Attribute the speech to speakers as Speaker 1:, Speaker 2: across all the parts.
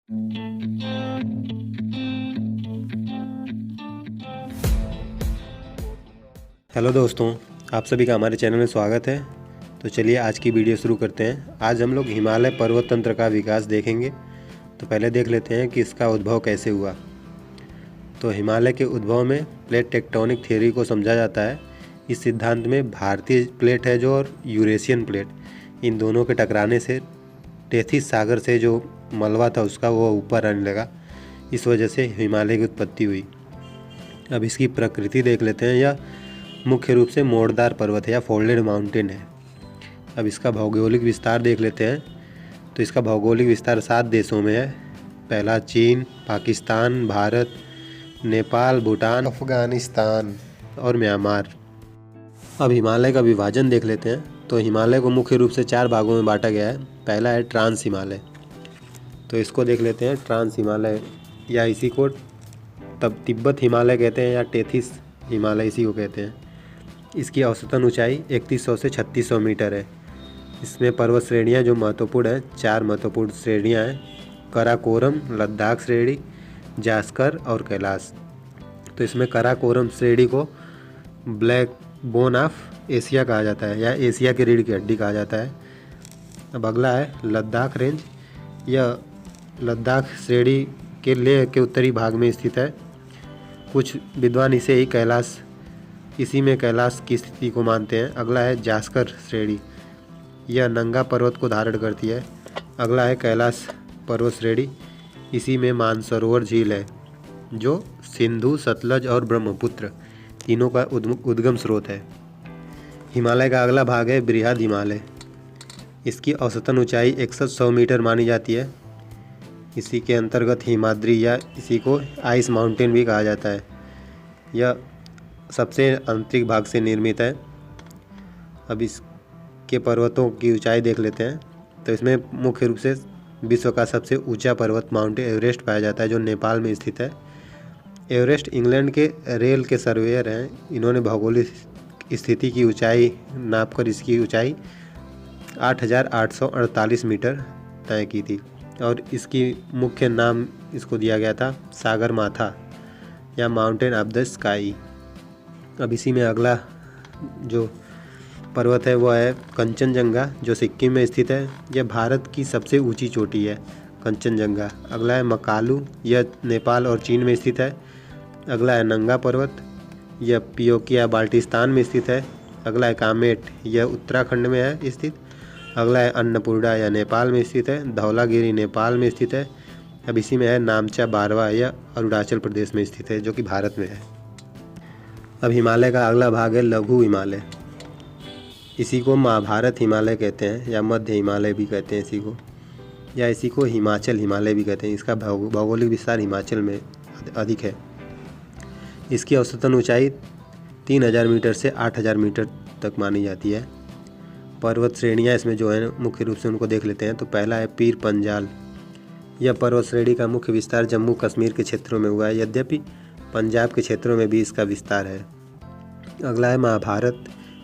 Speaker 1: Hello दोस्तों, आप सभी का हमारे चैनल में स्वागत है। तो चलिए आज की वीडियो शुरू करते हैं। आज हम लोग हिमालय पर्वत तंत्र का विकास देखेंगे। तो पहले देख लेते हैं कि इसका उद्भव कैसे हुआ। तो हिमालय के उद्भव में प्लेट टेक्टोनिक थ्योरी को समझा जाता है। इस सिद्धांत में भारतीय प्लेट है जो और यूरेशियन प्लेट, इन दोनों के टकराने से टेथिस सागर से जो मलबा था उसका वो ऊपर आने लगा। इस वजह से हिमालय की उत्पत्ति हुई। अब इसकी प्रकृति देख लेते हैं। यह मुख्य रूप से मोड़दार पर्वत है या फोल्डेड माउंटेन है। अब इसका भौगोलिक विस्तार देख लेते हैं। तो इसका भौगोलिक विस्तार 7 देशों में है। पहला चीन, पाकिस्तान, भारत, नेपाल, भूटान, अफगानिस्तान और म्यांमार। अब हिमालय का विभाजन देख लेते हैं। तो हिमालय को मुख्य रूप से 4 भागों में बांटा गया है। पहला है ट्रांस हिमालय। तो इसको देख लेते हैं। ट्रांस हिमालय या इसी को तब तिब्बत हिमालय कहते हैं या टेथिस हिमालय इसी को कहते हैं। इसकी औसतन ऊंचाई 3100 से 3600 मीटर है। इसमें पर्वत श्रेणियाँ जो महत्वपूर्ण हैं, 4 महत्वपूर्ण श्रेणियाँ हैं: कराकोरम, लद्दाख श्रेणी, जास्कर और कैलाश। तो इसमें कराकोरम श्रेणी को ब्लैक बोन ऑफ एशिया कहा जाता है या एशिया की रीढ़ की हड्डी कहा जाता है। अब अगला है लद्दाख रेंज। यह लद्दाख श्रेणी के लेह के उत्तरी भाग में स्थित है। कुछ विद्वान इसे ही कैलाश, इसी में कैलाश की स्थिति को मानते हैं। अगला है जास्कर श्रेणी। यह नंगा पर्वत को धारण करती है। अगला है कैलाश पर्वत श्रेणी। इसी में मानसरोवर झील है जो सिंधु, सतलज और ब्रह्मपुत्र तीनों का उद्गम स्रोत है। हिमालय का अगला भाग है बृहद हिमालय। इसकी औसतन ऊंचाई 6100 मीटर मानी जाती है। इसी के अंतर्गत हिमाद्री या इसी को आइस माउंटेन भी कहा जाता है। यह सबसे आंतरिक भाग से निर्मित है। अब इसके पर्वतों की ऊंचाई देख लेते हैं। तो इसमें मुख्य रूप से विश्व का सबसे ऊंचा पर्वत माउंट एवरेस्ट पाया जाता है जो नेपाल में स्थित है। एवरेस्ट इंग्लैंड के रेल के सर्वेयर हैं। इन्होंने भौगोलिक स्थिति की ऊंचाई नापकर इसकी ऊंचाई 8848 मीटर तय की थी और इसकी मुख्य नाम इसको दिया गया था सागर माथा या माउंटेन ऑफ द स्काई। अब इसी में अगला जो पर्वत है वो है कंचनजंगा जो सिक्किम में स्थित है। यह भारत की सबसे ऊंची चोटी है कंचनजंगा। अगला है मकालू, यह नेपाल और चीन में स्थित है। अगला है नंगा पर्वत, यह पियोकिया बाल्टिस्तान में स्थित है। अगला है कामेट, यह उत्तराखंड में है स्थित। अगला है अन्नपूर्णा, यह नेपाल में स्थित है। धौलागिरी नेपाल में स्थित है। अब इसी में है नामचा बारवा, यह अरुणाचल प्रदेश में स्थित है जो कि भारत में है। अब हिमालय का अगला भाग है लघु हिमालय। इसी को महाभारत हिमालय कहते हैं या मध्य हिमालय भी कहते हैं इसी को, या इसी को हिमाचल हिमालय भी कहते हैं। इसका भौगोलिक विस्तार हिमाचल में अधिक है। इसकी औसतन ऊंचाई 3000 मीटर से 8000 मीटर तक मानी जाती है। पर्वत श्रेणियाँ इसमें जो है मुख्य रूप से उनको देख लेते हैं। तो पहला है पीर पंजाल। यह पर्वत श्रेणी का मुख्य विस्तार जम्मू कश्मीर के क्षेत्रों में हुआ है, यद्यपि पंजाब के क्षेत्रों में भी इसका विस्तार है। अगला है महाभारत,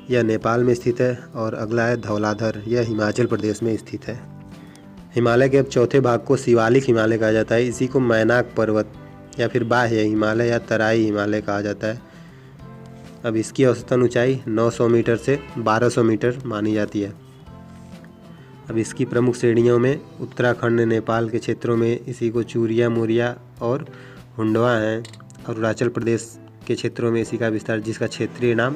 Speaker 1: यह नेपाल में स्थित है। और अगला है धौलाधर, यह हिमाचल प्रदेश में स्थित है। हिमालय के अब चौथे भाग को शिवालिक हिमालय कहा जाता है। इसी को मैनाक पर्वत या फिर बाह्य हिमालय या तराई हिमालय कहा जाता है। अब इसकी औसतन ऊंचाई 900 मीटर से 1200 मीटर मानी जाती है। अब इसकी प्रमुख श्रेणियों में उत्तराखंड, नेपाल के क्षेत्रों में इसी को चूरिया, मुरिया और हुंडवा हैं। अरुणाचल प्रदेश के क्षेत्रों में इसी का विस्तार, जिसका क्षेत्रीय नाम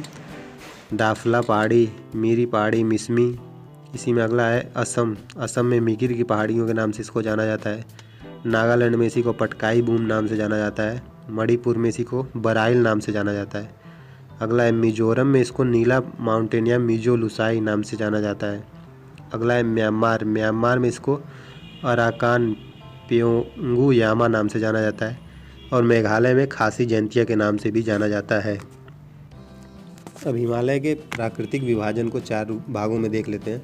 Speaker 1: दाफला पहाड़ी, मीरी पहाड़ी, मिसमी। इसी में अगला है असम। असम में मिगिर की पहाड़ियों के नाम से इसको जाना जाता है। नागालैंड में इसी को पटकाई बूम नाम से जाना जाता है। मणिपुर में इसी को बराइल नाम से जाना जाता है। अगला है मिजोरम में इसको नीला माउंटेन या मिजो लुसाई नाम से जाना जाता है। अगला है म्यांमार। म्यांमार में इसको अराकान पेओंगू यामा नाम से जाना जाता है। और मेघालय में खासी जयंतिया के नाम से भी जाना जाता है। अब हिमालय के प्राकृतिक विभाजन को 4 भागों में देख लेते हैं।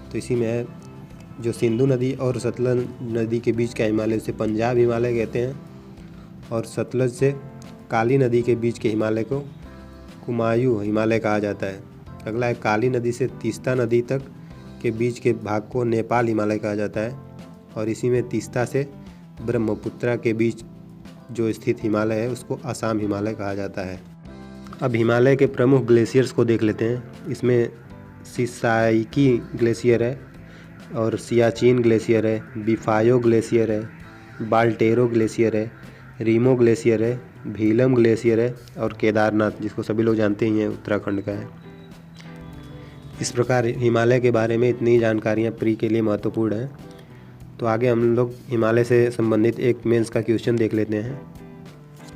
Speaker 1: तो इसी में है जो सिंधु नदी और सतलज नदी के बीच का हिमालय, उसे पंजाब हिमालय कहते हैं। और सतलज से काली नदी के बीच के हिमालय को कुमायूं हिमालय कहा जाता है। अगला है काली नदी से तीस्ता नदी तक के बीच के भाग को नेपाल हिमालय कहा जाता है। और इसी में तीस्ता से ब्रह्मपुत्रा के बीच जो स्थित हिमालय है उसको असम हिमालय कहा जाता है। अब हिमालय के प्रमुख ग्लेशियर्स को देख लेते हैं। इसमें सिसाइकी ग्लेशियर है और सियाचिन ग्लेशियर है, बिफायो ग्लेशियर है, बाल्टेरो ग्लेशियर है, रीमो ग्लेशियर है, भीलम ग्लेशियर है और केदारनाथ, जिसको सभी लोग जानते ही हैं, उत्तराखंड का है। इस प्रकार हिमालय के बारे में इतनी जानकारियाँ प्री के लिए महत्वपूर्ण हैं। तो आगे हम लोग हिमालय से संबंधित एक मेंस का क्वेश्चन देख लेते हैं।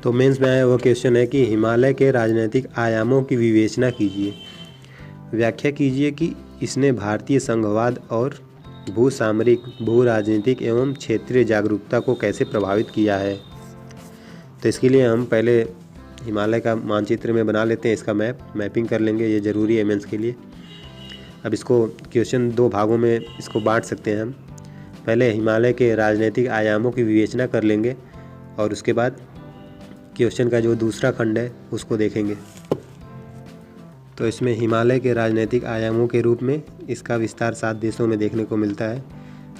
Speaker 1: तो मेंस में आया वो क्वेश्चन है कि हिमालय के राजनीतिक आयामों की विवेचना कीजिए, व्याख्या कीजिए कि इसने भारतीय संघवाद और भू सामरिक, भू राजनीतिक एवं क्षेत्रीय जागरूकता को कैसे प्रभावित किया है। तो इसके लिए हम पहले हिमालय का मानचित्र में बना लेते हैं, इसका मैपिंग कर लेंगे, ये ज़रूरी है मेंस के लिए। अब इसको क्वेश्चन 2 भागों में इसको बांट सकते हैं हम। पहले हिमालय के राजनीतिक आयामों की विवेचना कर लेंगे और उसके बाद क्वेश्चन का जो दूसरा खंड है उसको देखेंगे। तो इसमें हिमालय के राजनीतिक आयामों के रूप में इसका विस्तार 7 देशों में देखने को मिलता है,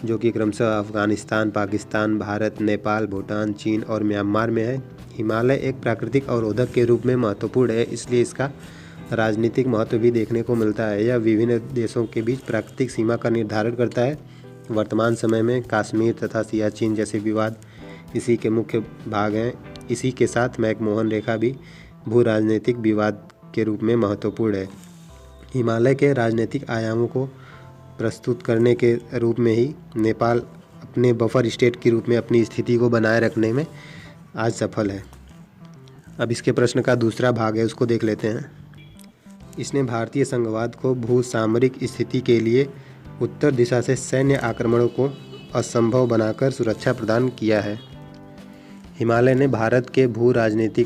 Speaker 1: जो कि क्रमशः अफगानिस्तान, पाकिस्तान, भारत, नेपाल, भूटान, चीन और म्यांमार में है। हिमालय एक प्राकृतिक अवरोधक के रूप में महत्वपूर्ण है, इसलिए इसका राजनीतिक महत्व भी देखने को मिलता है। यह विभिन्न देशों के बीच प्राकृतिक सीमा का निर्धारण करता है। वर्तमान समय में कश्मीर तथा सियाचिन जैसे विवाद इसी के मुख्य भाग हैं। इसी के साथ मैकमोहन रेखा भी भू राजनीतिक विवाद के रूप में महत्वपूर्ण है। हिमालय के राजनीतिक आयामों को प्रस्तुत करने के रूप में ही नेपाल अपने बफर स्टेट के रूप में अपनी स्थिति को बनाए रखने में आज सफल है। अब इसके प्रश्न का दूसरा भाग है, उसको देख लेते हैं। इसने भारतीय संघवाद को भू सामरिक स्थिति के लिए उत्तर दिशा से सैन्य आक्रमणों को असंभव बनाकर सुरक्षा प्रदान किया है। हिमालय ने भारत के भू राजनीति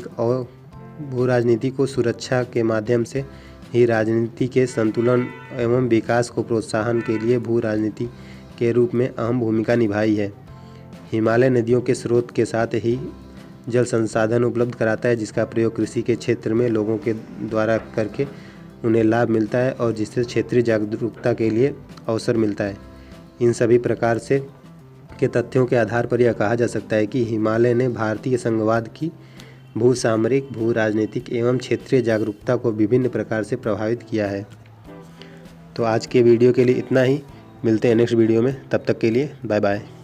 Speaker 1: को सुरक्षा के माध्यम से ही राजनीति के संतुलन एवं विकास को प्रोत्साहन के लिए भू राजनीति के रूप में अहम भूमिका निभाई है। हिमालय नदियों के स्रोत के साथ ही जल संसाधन उपलब्ध कराता है, जिसका प्रयोग कृषि के क्षेत्र में लोगों के द्वारा करके उन्हें लाभ मिलता है और जिससे क्षेत्रीय जागरूकता के लिए अवसर मिलता है। इन सभी प्रकार से के तथ्यों के आधार पर यह कहा जा सकता है कि हिमालय ने भारतीय संघवाद की भू सामरिक, भू राजनीतिक एवं क्षेत्रीय जागरूकता को विभिन्न प्रकार से प्रभावित किया है। तो आज के वीडियो के लिए इतना ही, मिलते हैं नेक्स्ट वीडियो में, तब तक के लिए बाय बाय।